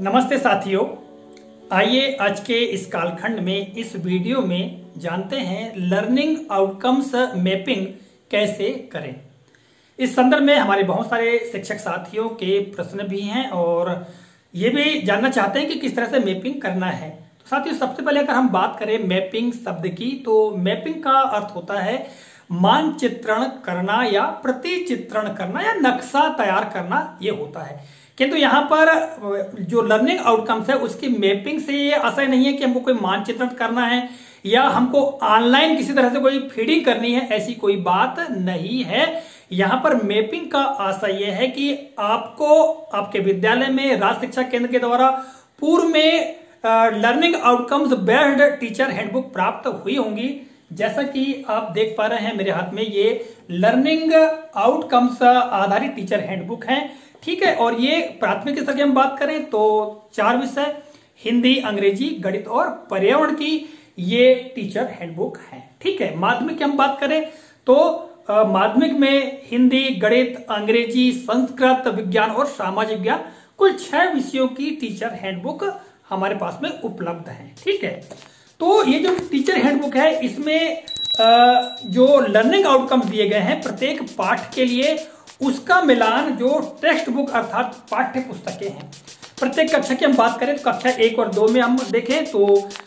नमस्ते साथियों, आइए आज के इस कालखंड में इस वीडियो में जानते हैं लर्निंग आउटकम्स मैपिंग कैसे करें। इस संदर्भ में हमारे बहुत सारे शिक्षक साथियों के प्रश्न भी हैं और ये भी जानना चाहते हैं कि किस तरह से मैपिंग करना है। तो साथियों, सबसे पहले अगर हम बात करें मैपिंग शब्द की, तो मैपिंग का अर्थ होता है मानचित्रण करना या प्रतिचित्रण करना या नक्शा तैयार करना, ये होता है। किंतु यहाँ पर जो लर्निंग आउटकम्स है उसकी मैपिंग से ये आशय नहीं है कि हमको कोई मानचित्रण करना है या हमको ऑनलाइन किसी तरह से कोई फीडिंग करनी है, ऐसी कोई बात नहीं है। यहाँ पर मैपिंग का आशय यह है कि आपको आपके विद्यालय में राज्य शिक्षा केंद्र के द्वारा पूर्व में learning outcomes based teacher handbook प्राप्त हुई होंगी। जैसा कि आप देख पा रहे हैं मेरे हाथ में ये लर्निंग आउटकम्स आधारित टीचर हैंडबुक है, ठीक है। और ये प्राथमिक स्तर की हम बात करें तो 4 विषय हिंदी, अंग्रेजी, गणित और पर्यावरण की ये टीचर हैंडबुक है, ठीक है। माध्यमिक की हम बात करें तो माध्यमिक में हिंदी, गणित, अंग्रेजी, संस्कृत, विज्ञान और सामाजिक विज्ञान कुल 6 विषयों की टीचर हैंडबुक हमारे पास में उपलब्ध है, ठीक है। तो ये जो टीचर हैंडबुक है इसमें जो लर्निंग आउटकम्स दिए गए हैं प्रत्येक पाठ के लिए उसका मिलान जो टेक्स्ट बुक अर्थात पाठ्य पुस्तकें हैं। प्रत्येक कक्षा की हम बात करें तो कक्षा 1 और 2 में हम देखें तो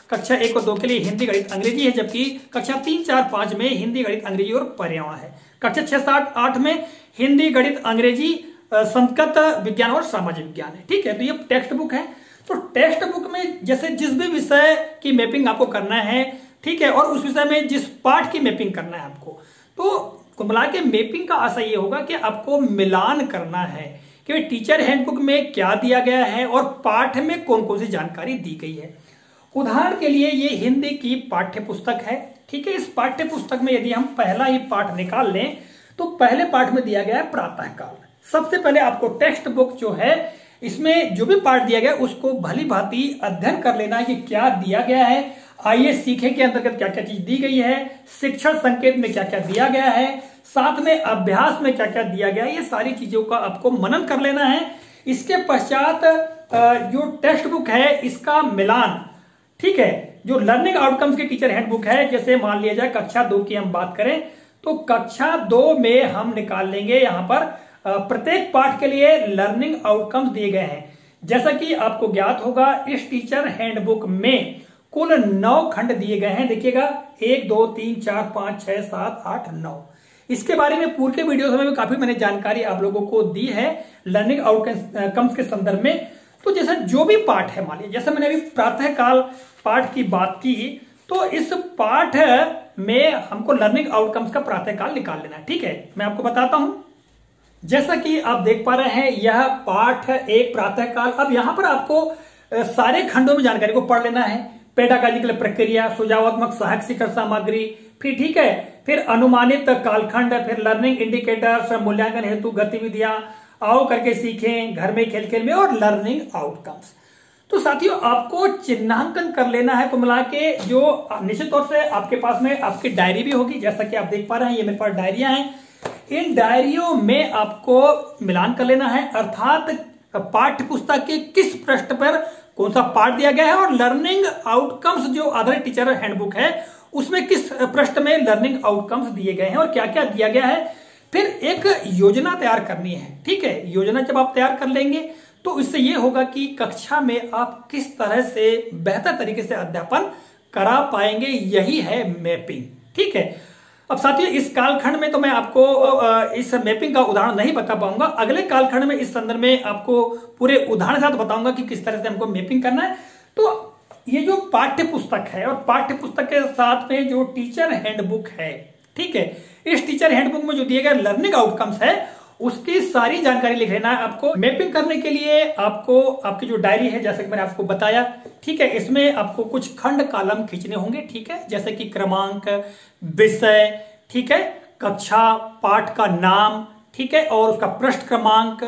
कक्षा 1 और 2 के लिए हिंदी, गणित, अंग्रेजी है, जबकि कक्षा 3, 4, 5 में हिंदी, गणित, अंग्रेजी और पर्यावरण है। कक्षा 6, 7, 8 में हिंदी, गणित, अंग्रेजी, संस्कृत, विज्ञान और सामाजिक विज्ञान है, ठीक है। तो ये टेक्स्ट बुक है। तो टेक्स्ट बुक में जैसे जिस भी विषय की मैपिंग आपको करना है, ठीक है, और उस विषय में जिस पाठ की मैपिंग करना है आपको, तो कुल मिला के मैपिंग का आशय ये होगा कि आपको मिलान करना है कि टीचर हैंडबुक में क्या दिया गया है और पाठ में कौन कौन सी जानकारी दी गई है। उदाहरण के लिए ये हिंदी की पाठ्य पुस्तक है, ठीक है। इस पाठ्य पुस्तक में यदि हम पहला ही पाठ निकाल लें तो पहले पाठ में दिया गया है प्रातःकाल। सबसे पहले आपको टेक्स्ट बुक जो है इसमें जो भी पाठ दिया गया उसको भली भांति अध्ययन कर लेना है कि क्या दिया गया है। आइए सीखे के अंतर्गत क्या क्या चीज दी गई है, शिक्षण संकेत में क्या क्या दिया गया है, साथ में अभ्यास में क्या क्या दिया गया है, ये सारी चीजों का आपको मनन कर लेना है। इसके पश्चात जो टेक्स्ट बुक है इसका मिलान, ठीक है, जो लर्निंग आउटकम्स की टीचर हैंडबुक है, जैसे मान लिया जाए कक्षा 2 की हम बात करें तो कक्षा 2 में हम निकाल लेंगे यहाँ पर प्रत्येक पाठ के लिए लर्निंग आउटकम्स दिए गए हैं। जैसा कि आपको ज्ञात होगा इस टीचर हैंडबुक में कुल 9 खंड दिए गए हैं। देखिएगा 1, 2, 3, 4, 5, 6, 7, 8, 9। इसके बारे में पूर्व के वीडियोस में काफी मैंने जानकारी आप लोगों को दी है लर्निंग आउटकम्स के संदर्भ में। तो जैसे जो भी पाठ है, मान लीजिए जैसे मैंने अभी प्रातःकाल पाठ की बात की, तो इस पाठ में हमको लर्निंग आउटकम्स का प्रातःकाल निकाल लेना है, ठीक है। मैं आपको बताता हूं, जैसा कि आप देख पा रहे हैं यह पाठ 1 प्रातःकाल। अब यहां पर आपको सारे खंडों में जानकारी को पढ़ लेना है। पेडागॉजिकल प्रक्रिया, सुझावात्मक सहायक शिक्षण सामग्री, फिर ठीक है, फिर अनुमानित कालखंड, फिर लर्निंग इंडिकेटर्स, मूल्यांकन हेतु गतिविधियां, आओ करके सीखें, घर में खेल खेल में, और लर्निंग आउटकम्स। तो साथियों आपको चिन्हांकन कर लेना है। तो मिला के जो निश्चित तौर से आपके पास में आपकी डायरी भी होगी, जैसा कि आप देख पा रहे हैं ये मेरे पास डायरियां हैं। इन डायरियों में आपको मिलान कर लेना है, अर्थात पाठ्य पुस्तक के किस पृष्ठ पर कौन सा पाठ दिया गया है और लर्निंग आउटकम्स जो आधारित टीचर हैंडबुक है उसमें किस पृष्ठ में लर्निंग आउटकम्स दिए गए हैं और क्या क्या दिया गया है। फिर एक योजना तैयार करनी है, ठीक है। योजना जब आप तैयार कर लेंगे तो इससे यह होगा कि कक्षा में आप किस तरह से बेहतर तरीके से अध्यापन करा पाएंगे, यही है मैपिंग, ठीक है। अब साथियों इस कालखंड में तो मैं आपको इस मैपिंग का उदाहरण नहीं बता पाऊंगा, अगले कालखंड में इस संदर्भ में आपको पूरे उदाहरण के साथ बताऊंगा कि किस तरह से हमको मैपिंग करना है। तो ये जो पाठ्य पुस्तक है और पाठ्य पुस्तक के साथ में जो टीचर हैंडबुक है, ठीक है, इस टीचर हैंडबुक में जो दिए गए लर्निंग आउटकम्स है उसकी सारी जानकारी लिख लेना है आपको। मैपिंग करने के लिए आपको आपकी जो डायरी है, जैसे कि मैंने आपको बताया, ठीक है, इसमें आपको कुछ खंड कॉलम खींचने होंगे, ठीक है, जैसे कि क्रमांक, विषय, ठीक है, कक्षा, पाठ का नाम, ठीक है, और उसका पृष्ठ क्रमांक,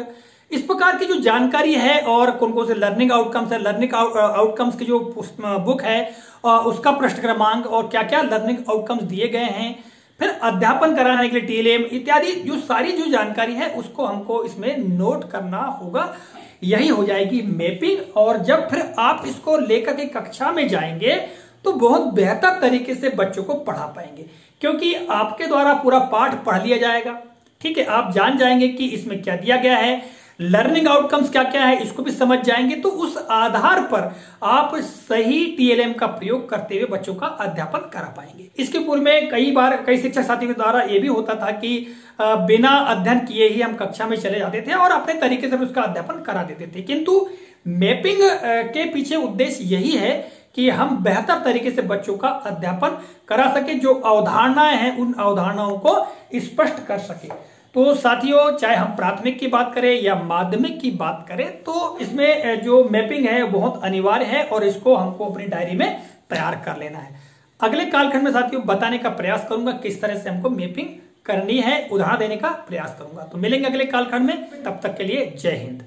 इस प्रकार की जो जानकारी है और कौन कौन से लर्निंग आउटकम्स है, लर्निंग आउटकम्स की जो बुक है उसका पृष्ठ क्रमांक और क्या क्या लर्निंग आउटकम्स दिए गए हैं, फिर अध्यापन कराने के लिए टीएलएम इत्यादि जो सारी जो जानकारी है उसको हमको इसमें नोट करना होगा। यही हो जाएगी मैपिंग। और जब फिर आप इसको लेकर के कक्षा में जाएंगे तो बहुत बेहतर तरीके से बच्चों को पढ़ा पाएंगे, क्योंकि आपके द्वारा पूरा पाठ पढ़ लिया जाएगा। ठीक है, आप जान जाएंगे कि इसमें क्या दिया गया है, लर्निंग आउटकम्स क्या क्या है, इसको भी समझ जाएंगे। तो उस आधार पर आप सही टीएलएम का प्रयोग करते हुए बच्चों का अध्यापन करा पाएंगे। इसके पूर्व में कई बार कई शिक्षक साथियों के द्वारा यह भी होता था कि बिना अध्ययन किए ही हम कक्षा में चले जाते थे और अपने तरीके से उसका अध्यापन करा देते थे। किंतु मैपिंग के पीछे उद्देश्य यही है कि हम बेहतर तरीके से बच्चों का अध्यापन करा सके, जो अवधारणाएं हैं उन अवधारणाओं को स्पष्ट कर सके। तो साथियों, चाहे हम प्राथमिक की बात करें या माध्यमिक की बात करें, तो इसमें जो मैपिंग है बहुत अनिवार्य है और इसको हमको अपनी डायरी में तैयार कर लेना है। अगले कालखंड में साथियों बताने का प्रयास करूंगा किस तरह से हमको मैपिंग करनी है, उदाहरण देने का प्रयास करूंगा। तो मिलेंगे अगले कालखंड में, तब तक के लिए जय हिंद।